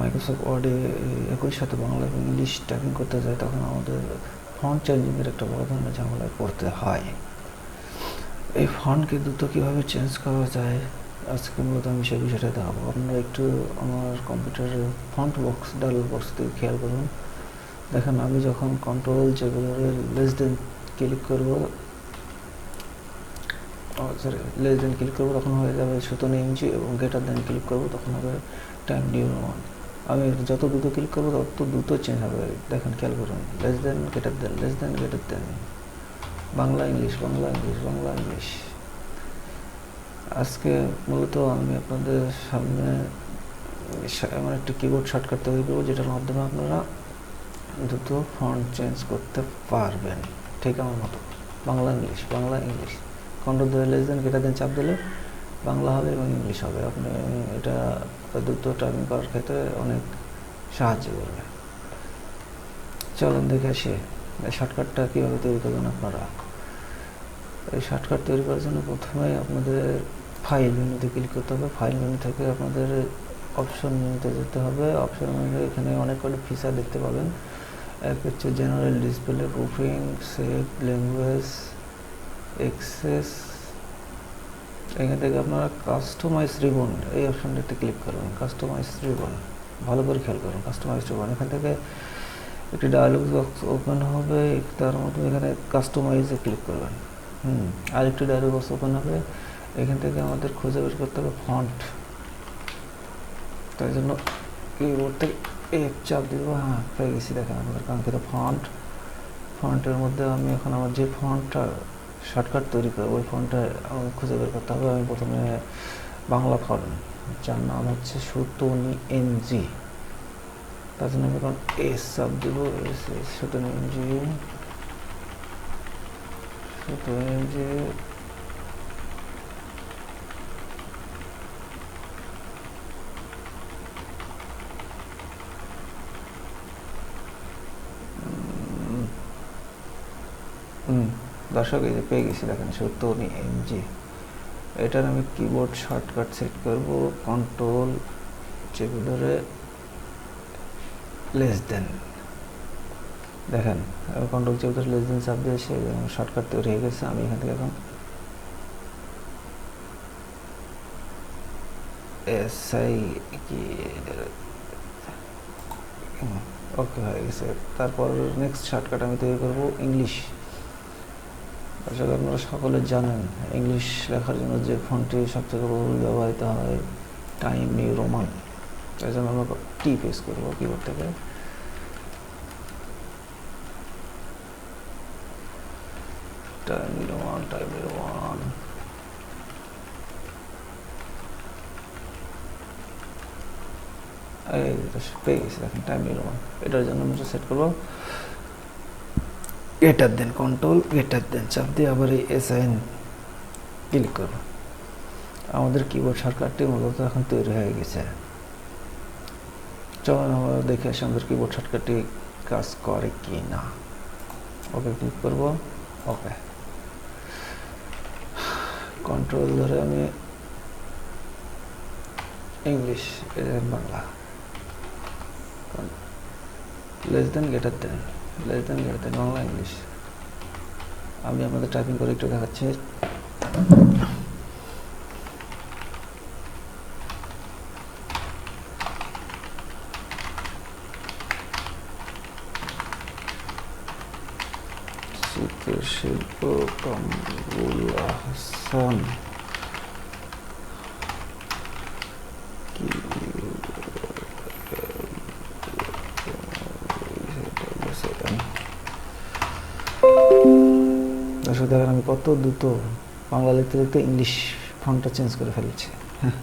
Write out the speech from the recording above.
Microsoft ওয়ার্ডে একই সাথে বাংলা এবং ইংলিশ টাইপিং করতে যায়, তখন আমাদের ফন্ট চেঞ্জিংয়ের একটা বড় ধরনের ঝামেলায় পড়তে হয়। এই ফন্টকে দ্রুত কীভাবে চেঞ্জ করা যায়, আজকে মূলত আমি সেই বিষয়টা দেখাবো। আপনারা একটু আমার কম্পিউটারের ফন্ট বক্স, ডায়লগ বক্স থেকে খেয়াল করুন। দেখেন, আমি যখন কন্ট্রোল চেপে লেস দেন ক্লিক করবো, তখন হয়ে যাবে 17 ইঞ্চি, এবং গ্রেটার দেন ক্লিক করবো তখন হবে টাইম নিউ রোমান। আমি যত দ্রুত ক্লিক করবো তত দ্রুত চেঞ্জ হবে। দেখেন, খেয়াল করুন, less than greater than, less than greater than, Bangla English, Bangla English, Bangla English. আজকে মূলত আমি আপনাদের সামনে এমন একটা কিবোর্ড শর্টকাট তৈরি করবো, যেটার মাধ্যমে আপনারা দ্রুত ফন্ট চেঞ্জ করতে পারবেন, ঠিক আমার মতো। Bangla English, Bangla English, control ধরে লেস দেন গ্রেটার দেন চাপ দিলে বাংলা হবে এবং ইংলিশ হবে। আপনি এটা দ্রুত টাইপিং করার ক্ষেত্রে অনেক সাহায্য করবে। চলুন দেখে আসি এই শর্টকাটটা কীভাবে তৈরি করবেন আপনারা। এই শর্টকাট তৈরি করার জন্য প্রথমে আপনাদের ফাইল মেনুতে ক্লিক করতে হবে। ফাইল মেনু থেকে আপনাদের অপশন মেনুতে যেতে হবে। অপশন মেনুতে এখানে অনেক কটা ফিচার দেখতে পাবেন। এক হচ্ছে general display, proofing, save, language, access. এখান থেকে আপনারা কাস্টমাইজ রিবন এই অপশনটাতে ক্লিক করবেন। কাস্টমাইজ রিবন, ভালো করে খেয়াল করুন, কাস্টমাইজ রিবন। এখান থেকে একটি ডায়লগ বক্স ওপেন হবে, তার মধ্যে এখানে কাস্টমাইজে ক্লিক করবেন। আরেকটি ডায়লগ বক্স ওপেন হবে। এখান থেকে আমাদের খুঁজে বের করতে হবে ফন্ট। তাই জন্য কিবোর্ড থেকে এক চাপ দিব। হ্যাঁ, পেয়ে গেছি। দেখেন, আমাদের কাঙ্ক্ষিত ফন্ট। ফন্টের মধ্যে আমি এখন আমার যে ফন্টটা শর্টকাট তৈরি করবো, ওই ফন্টটা আমাকে খুঁজে বের করতে হবে। আমি প্রথমে বাংলা ফন্ট, যার নাম হচ্ছে সুতনি এনজি। তার জন্য আমি এখন এস চাপ দিব। Sutonny NG, Sutonny NG. দর্শক, এই যে পেয়ে গেছি, দেখেন, সুতনি এনজি। এটার আমি কিবোর্ড শর্টকাট সেট করব, কন্ট্রোল চেপে ধরে লেস দেন। দেখেন, কন্ট্রোল চেপে ধরে লেস দেন চাপ দিয়ে এসে শর্টকাট তৈরি হয়ে গেছে। আমি এখান থেকে এখন এসআই কি ওকে হয়ে গেছে। তারপর নেক্সট শর্টকাট আমি তৈরি করব ইংলিশ। আসলে আপনারা সকলে জানেন, ইংলিশ লেখার জন্য যে ফন্টটি সবথেকে বহুল ব্যবহৃত হয়, টাইম নিউ রোমান। তাই জন্য আমরা টি প্রেস করবো কিবোর্ড থেকে। Time new Roman, time new Roman. এই পেয়ে গেছি, দেখেন, টাইম নিউ রোমান। এটার জন্য আমরা সেট করবো greater than, control greater than চাপ দিয়ে আবার এই এসআইএন ক্লিক করবো। আমাদের কিবোর্ড শর্টকাটটি মূলত এখন তৈরি হয়ে গেছে। চলুন আমরা দেখে আসি আমাদের কিবোর্ড শর্টকাটটি কাজ করে কি না। ওকে ক্লিক করব। ওকে, কন্ট্রোল ধরে আমি English, Bangla, less than greater than, less than greater than, Bangla English. আমি আপনাদের টাইপিং করে একটু দেখাচ্ছি। শিল্প কামরুল আহসান, দর্শক দেখেন, আমি কত দ্রুত বাংলা লিখতে লিখতে ইংলিশ ফন্টটা চেঞ্জ করে ফেলছি। হ্যাঁ।